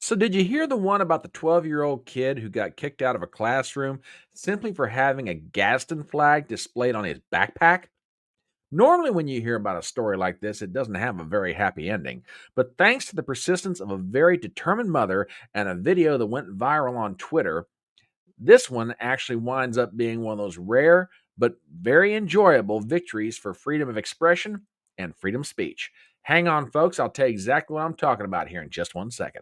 So, did you hear the one about the 12-year-old kid who got kicked out of a classroom simply for having a Gaston flag displayed on his backpack? Normally, when you hear about a story like this, it doesn't have a very happy ending. But thanks to the persistence of a very determined mother and a video that went viral on Twitter, this one actually winds up being one of those rare but very enjoyable victories for freedom of expression and freedom of speech. Hang on, folks. I'll tell you exactly what I'm talking about here in just one second.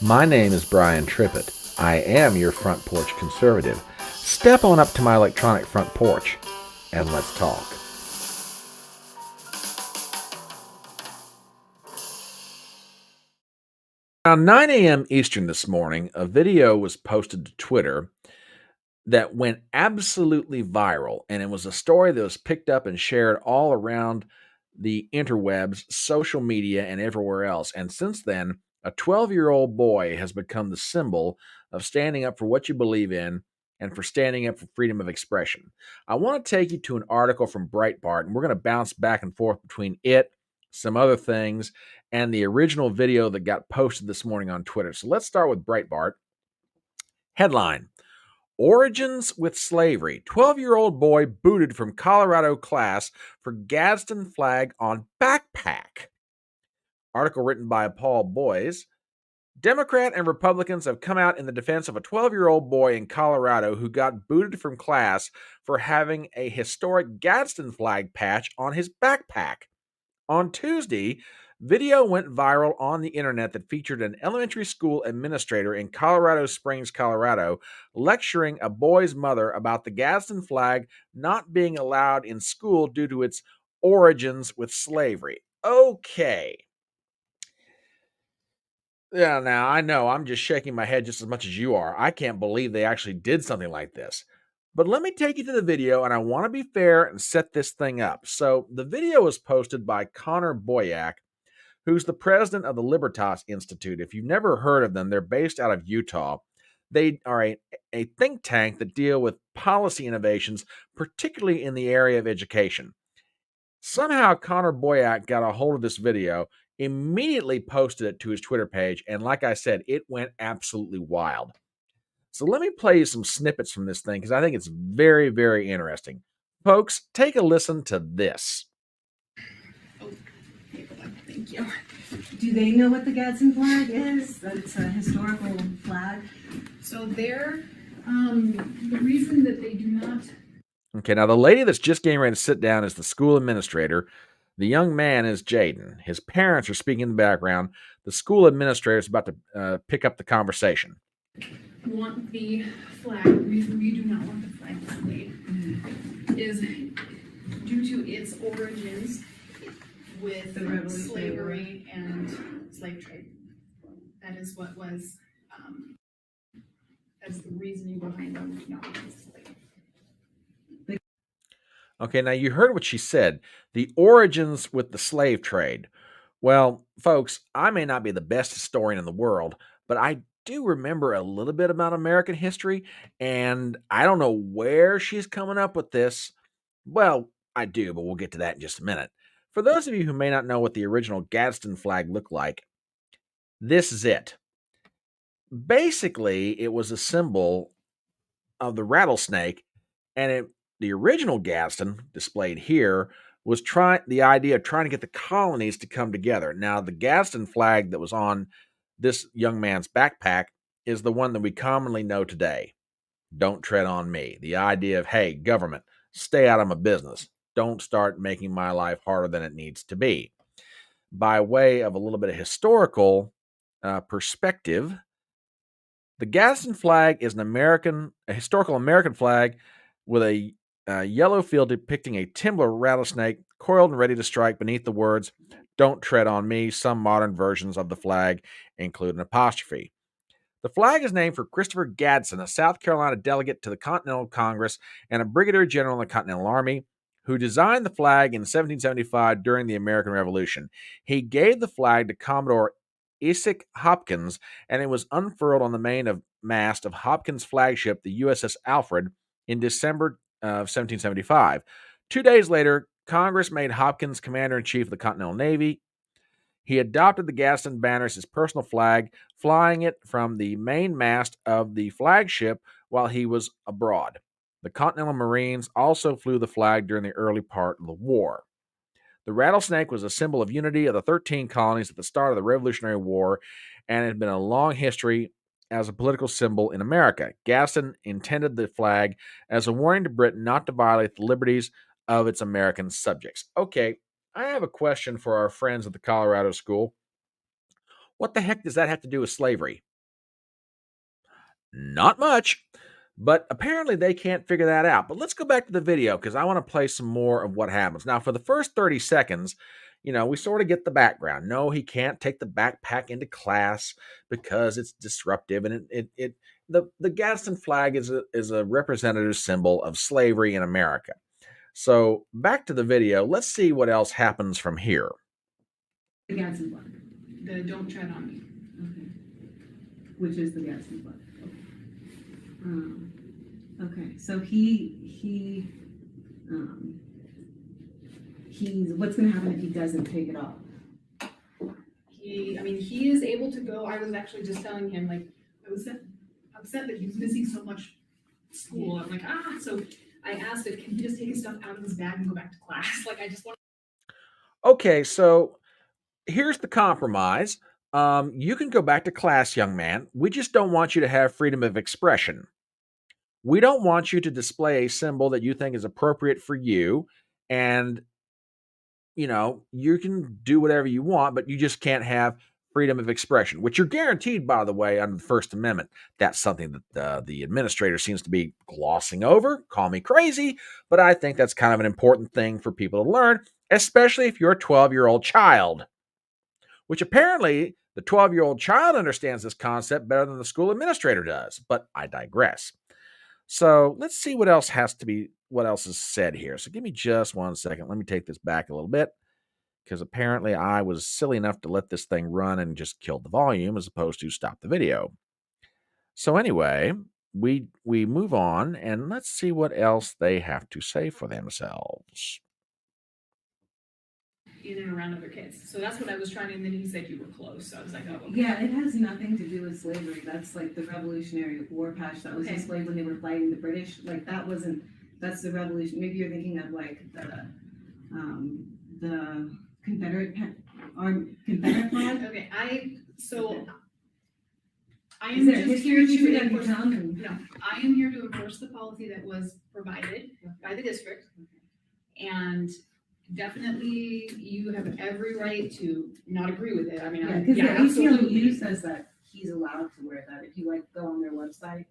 My name is Brian Trippett. I am your front porch conservative. Step on up to my electronic front porch and let's talk. Around 9 a.m. Eastern this morning, a video was posted to Twitter that went absolutely viral. And it was a story that was picked up and shared all around the interwebs, social media, and everywhere else. And since then, a 12-year-old boy has become the symbol of standing up for what you believe in and for standing up for freedom of expression. I want to take you to an article from Breitbart, and we're going to bounce back and forth between it, some other things, and the original video that got posted this morning on Twitter. So let's start with Breitbart. Headline: Origins with slavery. 12-year-old boy booted from Colorado class for Gaston flag on backpack. Article written by Paul Boyes. Democrat and Republicans have come out in the defense of a 12-year-old boy in Colorado who got booted from class for having a historic Gadsden flag patch on his backpack. On Tuesday, video went viral on the internet that featured an elementary school administrator in Colorado Springs, Colorado, lecturing a boy's mother about the Gadsden flag not being allowed in school due to its origins with slavery. Okay. Yeah, now I know I'm just shaking my head just as much as you are. I can't believe they actually did something like this. But let me take you to the video, and I want to be fair and set this thing up. So, the video was posted by Connor Boyack, who's the president of the Libertas Institute. If you've never heard of them, they're based out of Utah. They are a think tank that deal with policy innovations, particularly in the area of education. Somehow, Connor Boyack got a hold of this video, immediately posted it to his Twitter page, and like I said, it went absolutely wild. So let me play you some snippets from this thing because I think it's very, very interesting. Folks, take a listen to this. Oh, here, hold on. Thank you. Do they know what the Gadsden flag is? That it's a historical flag? So the reason that they do not. Okay, now the lady that's just getting ready to sit down is the school administrator. The young man is Jaden. His parents are speaking in the background. The school administrator is about to pick up the conversation. Want the flag, the reason we do not want the flag displayed is due to its origins with slavery and slave trade. That is what was, that's the reasoning behind them not wanting to display. Okay, now you heard what she said. The origins with the slave trade. Well, folks, I may not be the best historian in the world, but I do remember a little bit about American history, and I don't know where she's coming up with this. Well, I do, but we'll get to that in just a minute. For those of you who may not know what the original Gadsden flag looked like, this is it. Basically, it was a symbol of the rattlesnake, and the original Gaston displayed here was the idea of trying to get the colonies to come together. Now, the Gaston flag that was on this young man's backpack is the one that we commonly know today. Don't tread on me. The idea of, hey, government, stay out of my business. Don't start making my life harder than it needs to be. By way of a little bit of historical perspective, the Gaston flag is a historical American flag with a yellow field depicting a timber rattlesnake coiled and ready to strike beneath the words, "Don't tread on me." Some modern versions of the flag include an apostrophe. The flag is named for Christopher Gadsden, a South Carolina delegate to the Continental Congress and a brigadier general in the Continental Army, who designed the flag in 1775 during the American Revolution. He gave the flag to Commodore Isaac Hopkins, and it was unfurled on the mast of Hopkins' flagship, the USS Alfred, in December of 1775. 2 days later, Congress made Hopkins commander in chief of the Continental Navy. He adopted the Gasden banner as his personal flag, flying it from the main mast of the flagship while he was abroad. The Continental Marines also flew the flag during the early part of the war. The rattlesnake was a symbol of unity of the 13 colonies at the start of the Revolutionary War, and it had been a long history as a political symbol in America. Gaston intended the flag as a warning to Britain not to violate the liberties of its American subjects. Okay, I have a question for our friends at the Colorado School. What the heck does that have to do with slavery? Not much, but apparently they can't figure that out. But let's go back to the video because I want to play some more of what happens. Now, for the first 30 seconds, we sort of get the background. No, he can't take the backpack into class because it's disruptive, and the Gadsden flag is a representative symbol of slavery in America. So back to the video. Let's see what else happens from here. The Gadsden flag. The "Don't Tread on Me." Okay. Which is the Gasden flag. Okay. So he's what's going to happen if he doesn't take it off? He is able to go. I was actually just telling him, like, I was upset that he was missing so much school. I'm like, so I asked if can he just take his stuff out of his bag and go back to class. Like, I just want. Okay, so here's the compromise. You can go back to class, young man. We just don't want you to have freedom of expression. We don't want you to display a symbol that you think is appropriate for you. And, you can do whatever you want, but you just can't have freedom of expression, which you're guaranteed, by the way, under the First Amendment. That's something that the administrator seems to be glossing over. Call me crazy, but I think that's kind of an important thing for people to learn, especially if you're a 12-year-old child, which apparently the 12-year-old child understands this concept better than the school administrator does. But I digress. So let's see what else is said here. So give me just 1 second. Let me take this back a little bit because apparently I was silly enough to let this thing run and just killed the volume as opposed to stop the video. So anyway, we move on and let's see what else they have to say for themselves. In and around other kids. So that's what I was trying to, and then he said you were close. So I was like, oh, okay. Yeah, it has nothing to do with slavery. That's like the Revolutionary War patch that was displayed when they were fighting the British. Like that's the revolution. Maybe you're thinking of like the Confederate flag. Okay, I Is am there just history here to that you enforce. tell me? No, I am here to enforce the policy that was provided by the district, and definitely you have every right to not agree with it. I mean, Because the absolutely. ACLU says that he's allowed to wear that if you go on their website.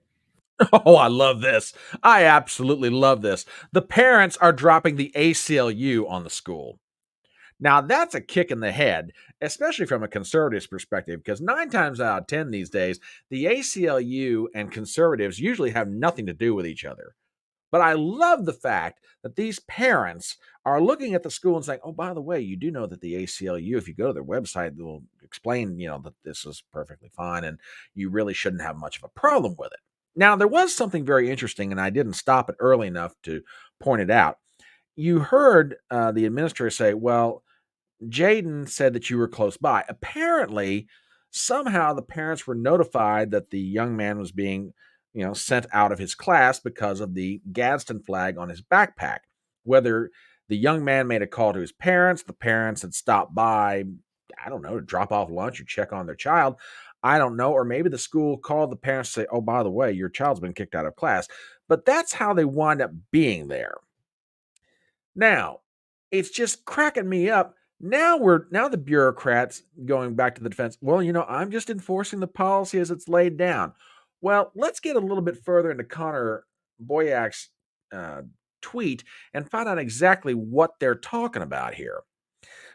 Oh, I love this. I absolutely love this. The parents are dropping the ACLU on the school. Now, that's a kick in the head, especially from a conservative's perspective, because 9 times out of 10 these days, the ACLU and conservatives usually have nothing to do with each other. But I love the fact that these parents are looking at the school and saying, oh, by the way, you do know that the ACLU, if you go to their website, they'll explain, that this is perfectly fine and you really shouldn't have much of a problem with it. Now, there was something very interesting, and I didn't stop it early enough to point it out. You heard the administrator say, well, Jaden said that you were close by. Apparently, somehow the parents were notified that the young man was being, sent out of his class because of the Gadsden flag on his backpack. Whether the young man made a call to his parents, the parents had stopped by, I don't know, to drop off lunch or check on their child. I don't know. Or maybe the school called the parents to say, oh, by the way, your child's been kicked out of class. But that's how they wind up being there. Now, it's just cracking me up. Now the bureaucrats going back to the defense. Well, I'm just enforcing the policy as it's laid down. Well, let's get a little bit further into Connor Boyak's tweet and find out exactly what they're talking about here.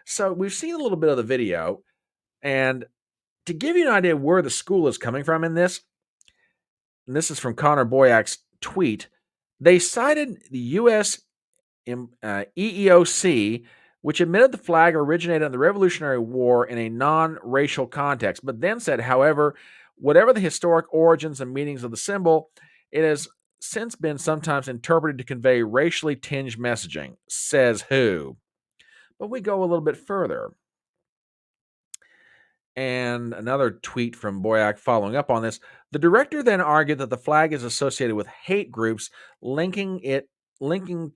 So we've seen a little bit of the video, and To give you an idea where the school is coming from in this, and this is from Connor Boyak's tweet, they cited the U.S. EEOC, which admitted the flag originated in the Revolutionary War in a non-racial context, but then said, however, whatever the historic origins and meanings of the symbol, it has since been sometimes interpreted to convey racially tinged messaging. Says who? But we go a little bit further. And another tweet from Boyack following up on this. The director then argued that the flag is associated with hate groups, linking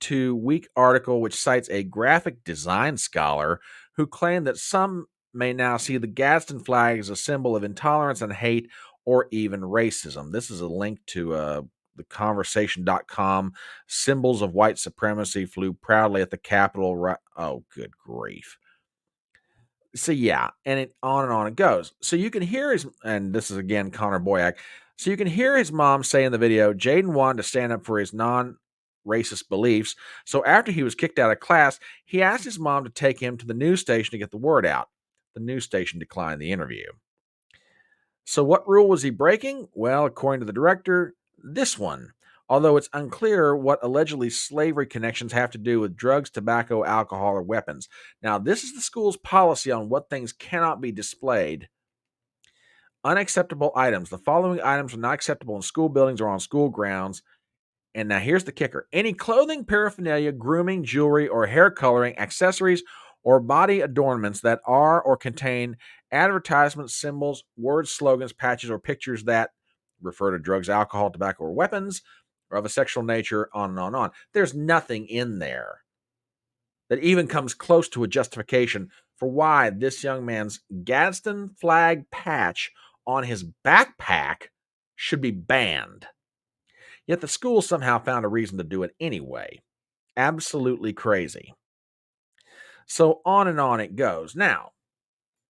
to weak article which cites a graphic design scholar who claimed that some may now see the Gasden flag as a symbol of intolerance and hate or even racism. This is a link to the conversation.com. Symbols of white supremacy flew proudly at the Capitol. Oh, good grief. So yeah, and on it goes. So you can hear and this is again Connor Boyack. So you can hear his mom say in the video, Jaden wanted to stand up for his non-racist beliefs. So after he was kicked out of class, he asked his mom to take him to the news station to get the word out. The news station declined the interview. So what rule was he breaking? Well, according to the director, this one. Although it's unclear what allegedly slavery connections have to do with drugs, tobacco, alcohol, or weapons. Now, this is the school's policy on what things cannot be displayed. Unacceptable items. The following items are not acceptable in school buildings or on school grounds. And now here's the kicker. Any clothing, paraphernalia, grooming, jewelry, or hair coloring, accessories, or body adornments that are or contain advertisements, symbols, words, slogans, patches, or pictures that refer to drugs, alcohol, tobacco, or weapons, or of a sexual nature, on and on and on. There's nothing in there that even comes close to a justification for why this young man's Gadsden flag patch on his backpack should be banned. Yet the school somehow found a reason to do it anyway. Absolutely crazy. So on and on it goes. Now,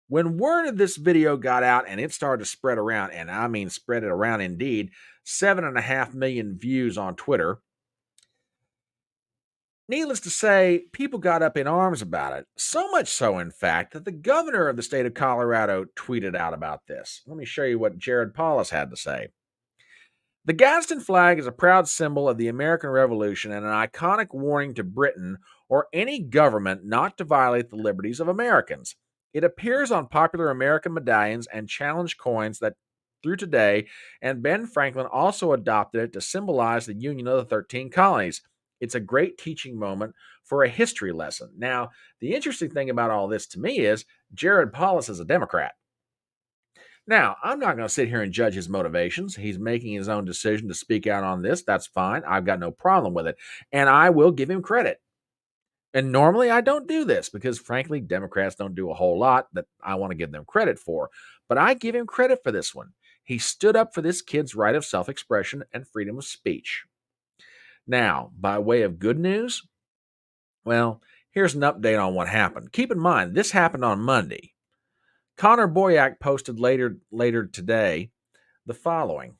when word of this video got out and it started to spread around, and I mean spread it around indeed, 7.5 million views on Twitter. Needless to say, people got up in arms about it. So much so, in fact, that the governor of the state of Colorado tweeted out about this. Let me show you what Jared Paulus had to say. The Gaston flag is a proud symbol of the American Revolution and an iconic warning to Britain or any government not to violate the liberties of Americans. It appears on popular American medallions and challenge coins that through today, and Ben Franklin also adopted it to symbolize the union of the 13 colonies. It's a great teaching moment for a history lesson. Now, the interesting thing about all this to me is Jared Paulus is a Democrat. Now, I'm not going to sit here and judge his motivations. He's making his own decision to speak out on this. That's fine. I've got no problem with it. And I will give him credit. And normally I don't do this because, frankly, Democrats don't do a whole lot that I want to give them credit for. But I give him credit for this one. He stood up for this kid's right of self expression and freedom of speech. Now, by way of good news, well, here's an update on what happened. Keep in mind, this happened on Monday. Connor Boyack posted later today the following.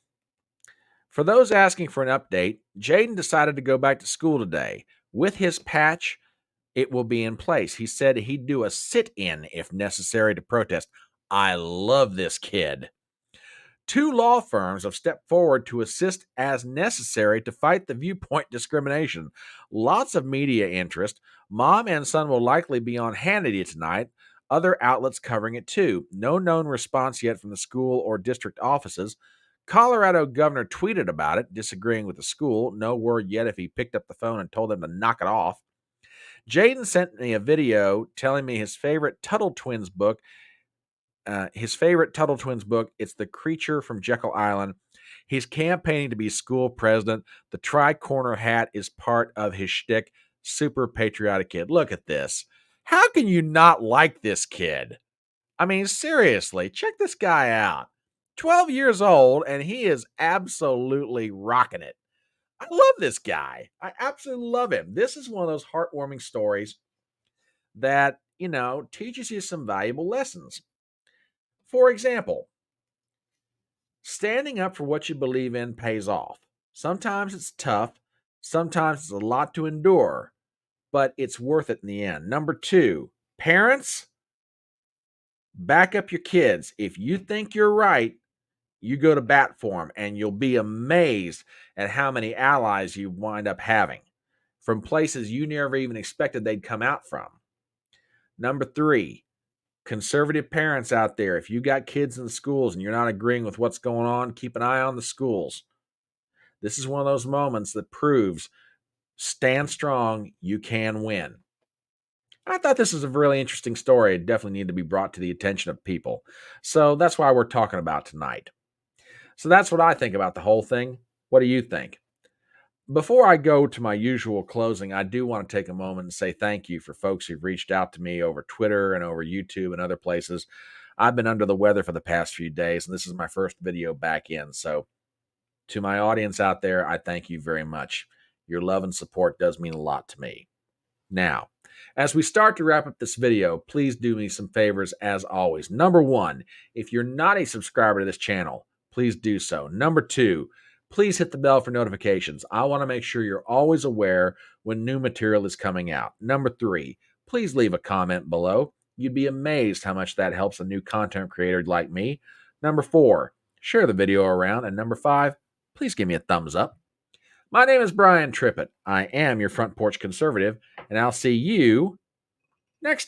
For those asking for an update, Jaden decided to go back to school today. With his patch, it will be in place. He said he'd do a sit-in if necessary to protest. I love this kid. 2 law firms have stepped forward to assist as necessary to fight the viewpoint discrimination. Lots of media interest. Mom and son will likely be on Hannity tonight. Other outlets covering it too. No known response yet from the school or district offices. Colorado governor tweeted about it, disagreeing with the school. No word yet if he picked up the phone and told them to knock it off. Jaden sent me a video telling me his favorite Tuttle Twins book, it's The Creature from Jekyll Island. He's campaigning to be school president. The tri-corner hat is part of his shtick. Super patriotic kid. Look at this. How can you not like this kid? I mean, seriously, check this guy out. 12 years old, and he is absolutely rocking it. I love this guy. I absolutely love him. This is one of those heartwarming stories that, teaches you some valuable lessons. For example, standing up for what you believe in pays off. Sometimes it's tough, sometimes it's a lot to endure, but it's worth it in the end. Number 2, parents, Back up your kids. If you think you're right, you go to bat for them, and you'll be amazed at how many allies you wind up having from places you never even expected they'd come out from. Number 3, conservative parents out there, if you got kids in the schools and you're not agreeing with what's going on, keep an eye on the schools. This is one of those moments that proves stand strong, you can win. I thought this was a really interesting story. It definitely needed to be brought to the attention of people. So that's why we're talking about tonight. So that's what I think about the whole thing. What do you think? Before I go to my usual closing, I do want to take a moment and say thank you for folks who've reached out to me over Twitter and over YouTube and other places. I've been under the weather for the past few days, and this is my first video back in. So, to my audience out there, I thank you very much. Your love and support does mean a lot to me. Now, as we start to wrap up this video, please do me some favors as always. Number 1, if you're not a subscriber to this channel, please do so. Number 2, please hit the bell for notifications. I want to make sure you're always aware when new material is coming out. Number 3, please leave a comment below. You'd be amazed how much that helps a new content creator like me. Number 4, share the video around. And number 5, please give me a thumbs up. My name is Brian Trippett. I am your Front Porch Conservative, and I'll see you next time.